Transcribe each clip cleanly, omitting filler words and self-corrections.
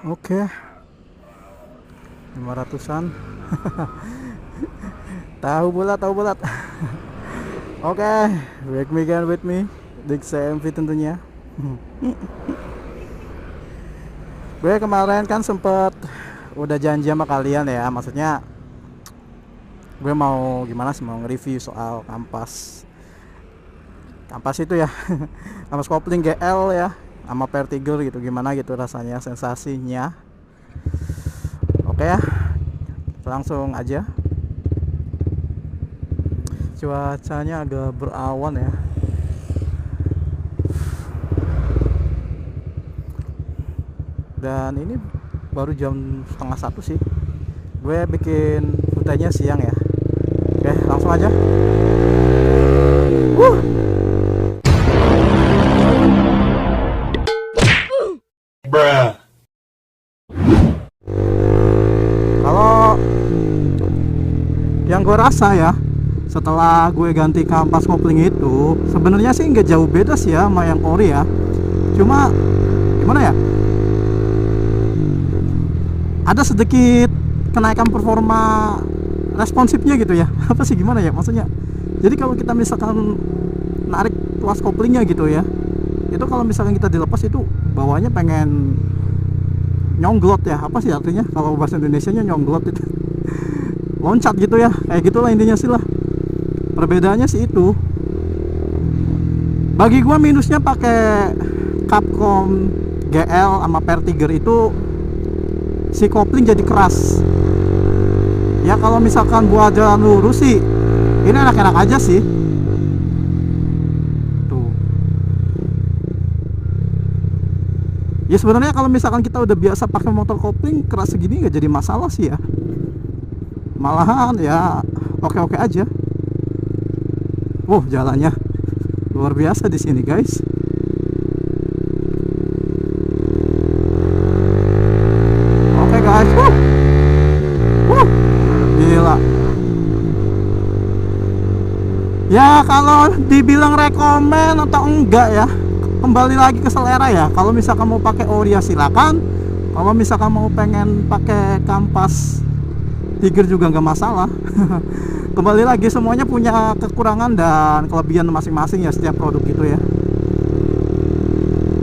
Oke, 500-an. Tahu bulat. Oke, back me again with me Dik CMV tentunya. Gue kemarin kan sempet udah janji sama kalian ya, maksudnya gue mau gimana sih, mau nge-review soal kampas itu ya. Kampas kopling GL ya sama Vertigo gitu, gimana gitu rasanya, sensasinya. Oke ya, langsung aja. Cuacanya agak berawan ya. Dan ini baru jam setengah 1 sih. Gue bikin fotonya siang ya. Oke, langsung aja. Bruh. Kalau yang gue rasa ya, setelah gue ganti kampas kopling itu, sebenarnya sih nggak jauh beda sih ya sama yang ori ya. Cuma gimana ya? Ada sedikit kenaikan performa responsifnya gitu ya. Apa sih, gimana ya maksudnya? Jadi kalau kita misalkan narik tuas koplingnya gitu ya, itu kalau misalkan kita dilepas itu bawahnya pengen nyongglot ya. Apa sih artinya kalau bahasa Indonesianya nyongglot itu? Loncat gitu ya, kayak gitulah intinya sih lah. Perbedaannya sih itu. Bagi gua minusnya pakai Capcom GL sama Vertigo itu si kopling jadi keras. Ya kalau misalkan buat jalan lurus sih ini enak-enak aja sih. Tuh. Ya sebenarnya kalau misalkan kita udah biasa pakai motor kopling keras segini nggak jadi masalah sih ya. Malahan ya oke-oke aja. Jalannya luar biasa di sini, guys. Oke, guys. Gila. Ya kalau dibilang rekomen atau enggak ya, kembali lagi ke selera ya. Kalau misalkan mau pakai ori ya silakan. Kalau misalkan mau pengen pakai kampas Tiger juga nggak masalah. Kembali lagi, semuanya punya kekurangan dan kelebihan masing-masing ya setiap produk itu ya.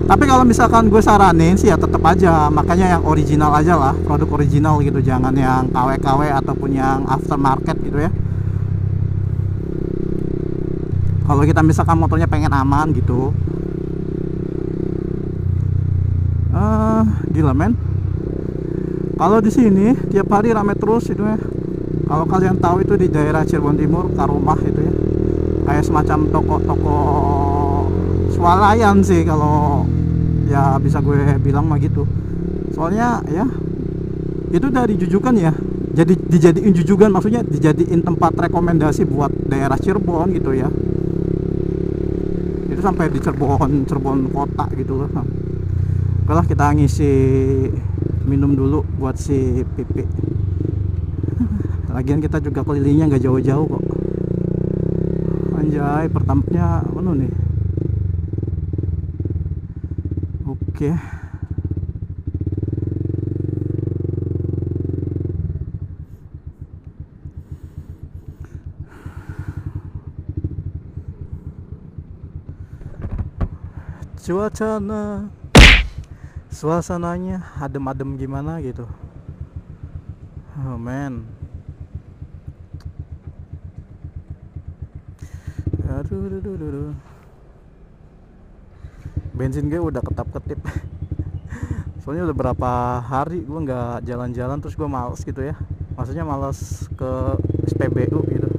Tapi kalau misalkan gue saranin sih ya tetap aja makanya yang original aja lah, produk original gitu, jangan yang KW-KW ataupun yang aftermarket gitu ya. Kalau kita misalkan motornya pengen aman gitu. Gila men. Kalau di sini tiap hari rame terus itu ya. Kalau kalian tahu itu di daerah Cirebon Timur, Karumah itu ya. Kayak semacam toko-toko swalayan sih kalau ya bisa gue bilang mah gitu. Soalnya ya itu dari Jujukan ya. Jadi dijadiin Jujukan, maksudnya dijadiin tempat rekomendasi buat daerah Cirebon gitu ya. Itu sampai di Cirebon kota gitu loh. Oke lah, kita ngisi minum dulu buat si pipi. Lagian kita juga kelilingnya nggak jauh-jauh kok. Anjay, pertampnya mana nih? Oke. Suasananya adem-adem gimana gitu. Oh man. Aduh. Bensin gue udah ketap-ketip. Soalnya udah berapa hari gue nggak jalan-jalan, terus gue males gitu ya. Maksudnya males ke SPBU gitu.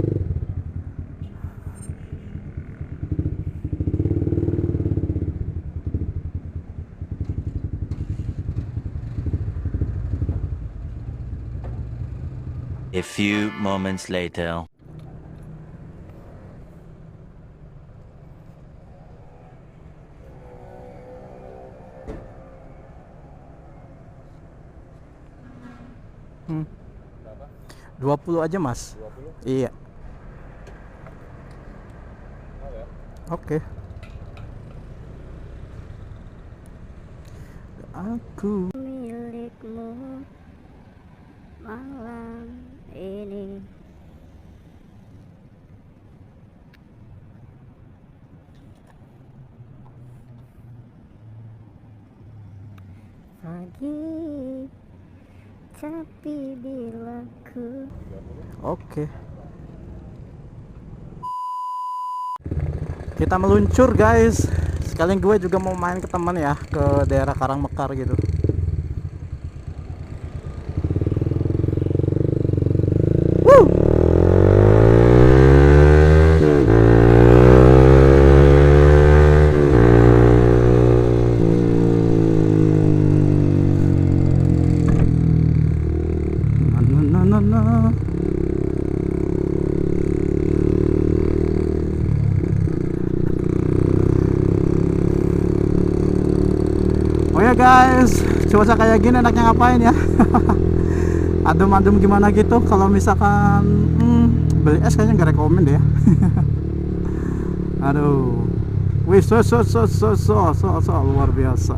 A few moments later. Hmm. 20 aja mas. 20? Iya. Oh ya. Oke. Aku milik untukmu malam ini. Pagi, tapi bila ku Oke. Kita meluncur guys. Sekalian gue juga mau main ke teman ya, ke daerah Karangmekar gitu. Woo! Na, na, na, na. Oh ya guys, cuaca kayak gini enaknya ngapain ya? Adem-adem gimana gitu. Kalau misalkan beli es kayaknya nggak rekomen deh ya. Aduh, wih, so luar biasa.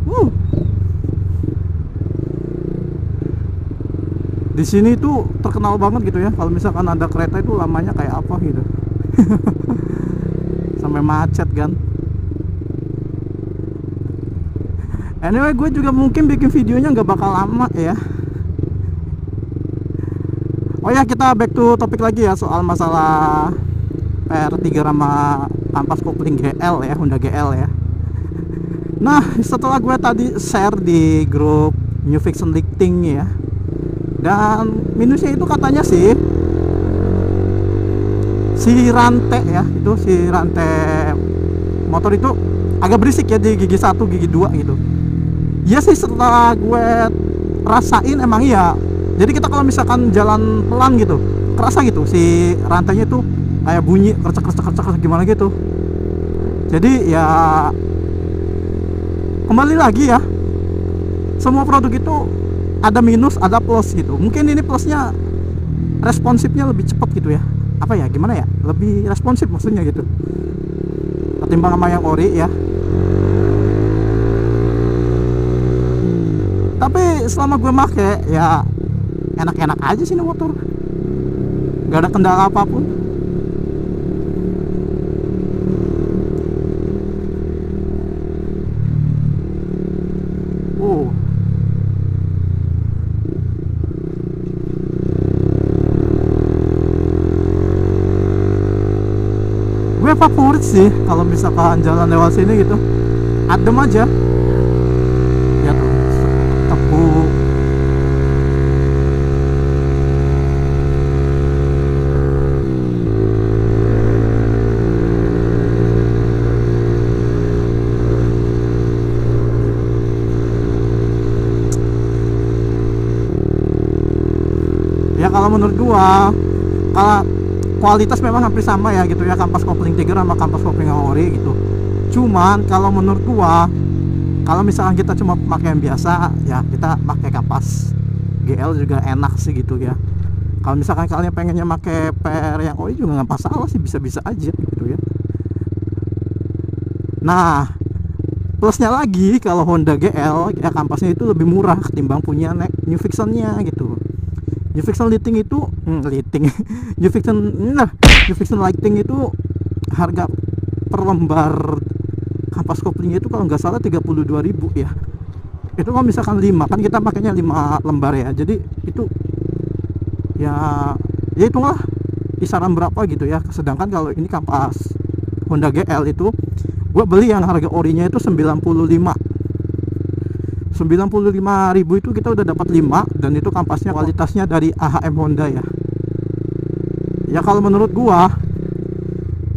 Wuh. Di sini tuh terkenal banget gitu ya, kalau misalkan ada kereta itu lamanya kayak apa gitu. Sampai macet kan. Anyway, gue juga mungkin bikin videonya nggak bakal lama ya. Oh ya, kita back to topik lagi ya, soal masalah PR3 sama ampas kopling GL ya, Honda GL ya. Nah, setelah gue tadi share di grup New Fiction Lifting ya, dan minusnya itu katanya sih si rantai ya, itu si rantai motor itu agak berisik ya di gigi 1, gigi 2 gitu. Iya sih, setelah gue rasain emang iya. Jadi kita kalau misalkan jalan pelan gitu, kerasa gitu si rantainya tuh kayak bunyi kercek gimana gitu. Jadi ya kembali lagi ya, semua produk itu ada minus, ada plus gitu. Mungkin ini plusnya responsifnya lebih cepat gitu ya. Apa ya, gimana ya? Lebih responsif maksudnya gitu. Ketimbang sama yang ori ya. Tapi selama gue make ya enak-enak aja sih ini motor. Gak ada kendala apapun. Gue favorit sih kalau misalkan jalan lewat sini gitu, adem aja ya tuh, tebu. Ya kalau menurut gua, kalau kualitas memang hampir sama ya gitu ya, kampas kopling Tiger sama kampas kopling ori gitu. Cuman kalau menurut gua, kalau misalkan kita cuma pakai yang biasa ya, kita pakai kampas GL juga enak sih gitu ya. Kalau misalkan kalian pengennya pakai PR yang ori juga nggak masalah sih, bisa-bisa aja gitu ya. Nah, plusnya lagi kalau Honda GL ya, kampasnya itu lebih murah ketimbang punya New Fiction-nya gitu. New Fiction Lighting itu New Fiction Lighting itu harga per lembar kampas koplingnya itu kalau nggak salah 32.000 ya. Itu kalau misalkan 5, kan kita pakainya 5 lembar ya. Jadi itu ya itulah kisaran berapa gitu ya. Sedangkan kalau ini kampas Honda GL itu gua beli yang harga orinya itu 95.000 itu kita udah dapat 5, dan itu kampasnya kualitasnya dari AHM Honda ya. Ya kalau menurut gua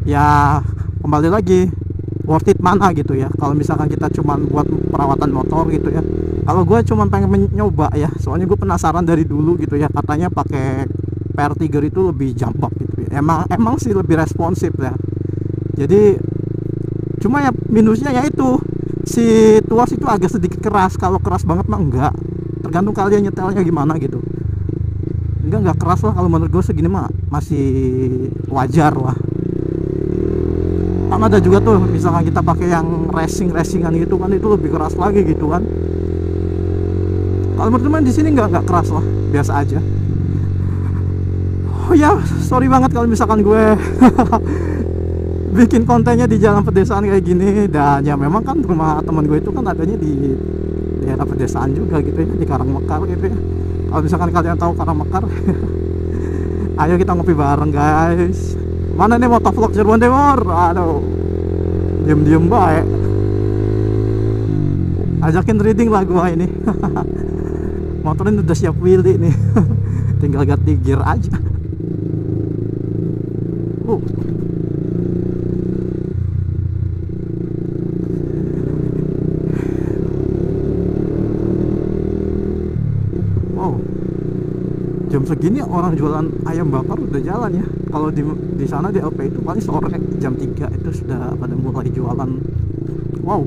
ya kembali lagi worth it mana gitu ya. Kalau misalkan kita cuman buat perawatan motor gitu ya. Kalau gua cuman pengen mencoba ya, soalnya gua penasaran dari dulu gitu ya, katanya pakai PR3 itu lebih jambak gitu ya. Emang sih lebih responsif ya. Jadi cuma ya minusnya ya itu, si tuas itu agak sedikit keras. Kalau keras banget mah enggak, tergantung kalian nyetelnya gimana gitu. nggak keras lah, kalau menurut gue segini mah masih wajar lah. Kan ada juga tuh misalkan kita pakai yang racingan gitu kan, itu lebih keras lagi gitu kan. Kalau menurut teman di sini nggak keras lah, biasa aja. Oh ya, sorry banget kalau misalkan gue bikin kontennya di jalan pedesaan kayak gini. Dan ya memang kan rumah teman gue itu kan adanya di daerah pedesaan juga gitu ya, di Karangmekar gitu ya. Kalau misalkan kalian tahu Karangmekar, ayo kita ngopi bareng guys. Mana nih motovlog Cirebon Timur? Aduh, diem baik. Ajakin reading lah gua ini. Motornya udah siap wheelie nih. Tinggal ganti gear aja. Wow, jam segini orang jualan ayam bakar udah jalan ya. Kalau di sana di LP itu paling sore jam 3 itu sudah pada mulai jualan. Wow.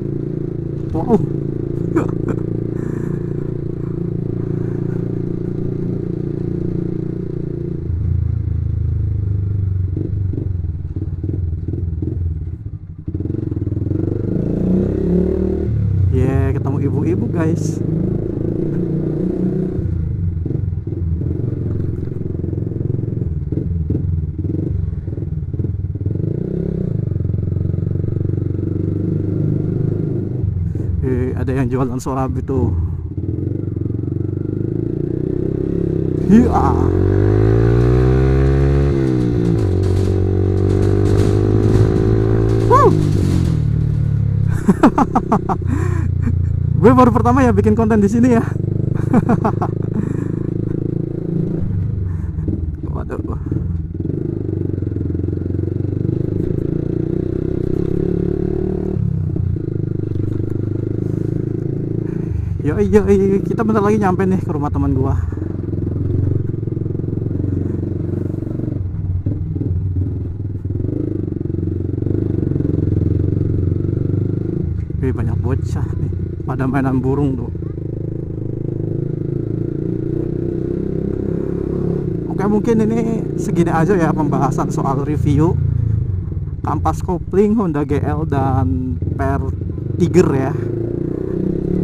Ketemu ibu-ibu guys. Ada yang jualan sorabi tuh. Iya. Gue baru pertama ya bikin konten di sini ya. Waduh. Yoi, kita bentar lagi nyampe nih ke rumah teman gua. Banyak bocah nih, pada mainan burung tuh. Oke, mungkin ini segini aja ya pembahasan soal review kampas kopling Honda GL dan Per Tiger ya.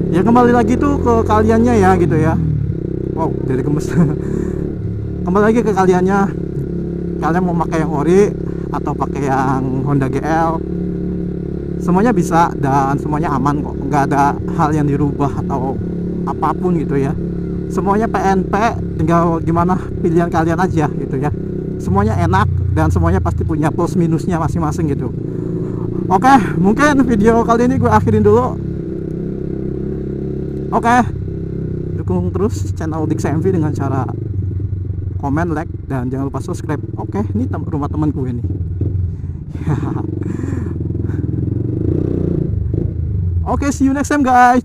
Ya kembali lagi tuh ke kaliannya ya gitu ya. Wow, jadi gemes. Kembali lagi ke kaliannya. Kalian mau pakai yang ori atau pakai yang Honda GL, semuanya bisa dan semuanya aman kok. Nggak ada hal yang dirubah atau apapun gitu ya. Semuanya PNP, tinggal gimana pilihan kalian aja gitu ya. Semuanya enak dan semuanya pasti punya plus minusnya masing-masing gitu. Oke, mungkin video kali ini gue akhirin dulu. Oke, dukung terus channel DixMV dengan cara komen, like, dan jangan lupa subscribe. Oke, ini rumah teman gue nih. Oke, see you next time guys.